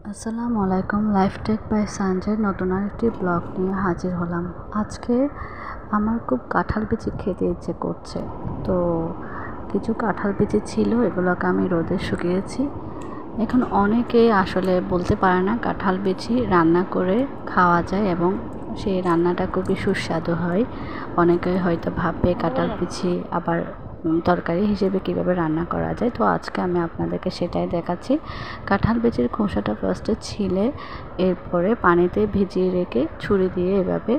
আসসালামু আলাইকুম। Life take by Sanjay নতুন আরেকটি ব্লগ নিয়ে হাজির হলাম। আজকে আমার খুব কাঁঠাল বিচি খেতে ইচ্ছে করছে, তো কিছু কাঁঠাল বিচি ছিল, এগুলোকে আমি রোদে শুকিয়েছি। এখন অনেকেই আসলে বলতে পারে না কাঁঠাল বিচি রান্না করে খাওয়া যায় এবং সেই রান্নাটা খুবই সুস্বাদু হয়। অনেকে হয়তো ভাববে কাঁঠাল বিচি আবার তরকারি হিসেবে কিভাবে রান্না করা যায়, তো আজকে আমি আপনাদেরকে সেটাই দেখাচ্ছি। কাঁঠাল বিচির খোসাটা ফার্স্টে ছিলে এরপরে পানিতে ভিজিয়ে রেখে ছুরি দিয়ে এভাবে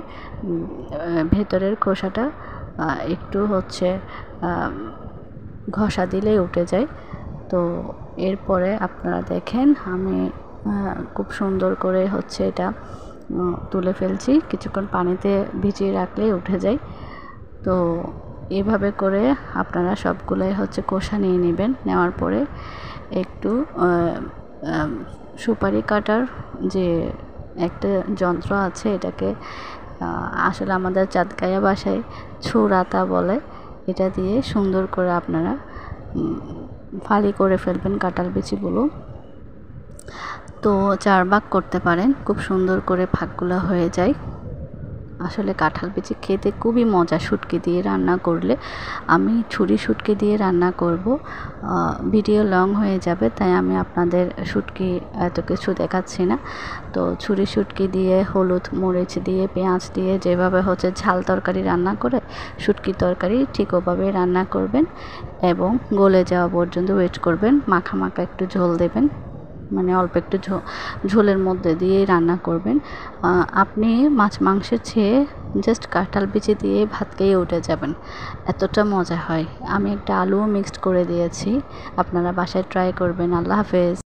ভেতরের খোসাটা একটু ঘষা দিলেই উঠে যায়। তো এরপরে আপনারা দেখেন আমি খুব সুন্দর করে এটা তুলে ফেলছি। কিছুক্ষণ পানিতে ভিজিয়ে রাখলেই উঠে যায়। তো এভাবে করে আপনারা সবগুলোই কষা নিয়ে নেবেন। নেওয়ার পরে একটু সুপারি কাটার যে একটা যন্ত্র আছে, এটাকে আসলে আমাদের চাঁদগাঁয়া ভাষায় ছুরাতা বলে, এটা দিয়ে সুন্দর করে আপনারা ফালি করে ফেলবেন কাঁঠাল বিচিগুলো। তো 4 ভাগ করতে পারেন, খুব সুন্দর করে ভাগগুলো হয়ে যায়। আসলে কাঁঠাল বিচি খেতে খুবই মজা শুটকি দিয়ে রান্না করলে। আমি ছুরি শুটকি দিয়ে রান্না করব, ভিডিও লং হয়ে যাবে, তাই আমি আপনাদের শুটকি এত কিছু দেখাচ্ছি না। তো ছুরি শুটকি দিয়ে হলুদ মরিচ দিয়ে পেঁয়াজ দিয়ে যেভাবে ঝাল তরকারি রান্না করে শুটকির তরকারি ঠিক ওভাবে রান্না করবেন এবং গলে যাওয়া পর্যন্ত ওয়েট করবেন। মাখা মাখা একটু ঝোল দেবেন, মানে অল্প একটু ঝোলের মধ্যে দিয়ে রান্না করবেন। আপনি মাছ মাংসের চেয়ে জাস্ট কাঁঠাল বিচি দিয়ে ভাত খেয়ে উঠে যাবেন, এতটা মজা হয়। আমি একটা আলুও মিক্সড করে দিয়েছি, আপনারা বাসায় ট্রাই করবেন। আল্লাহ হাফেজ।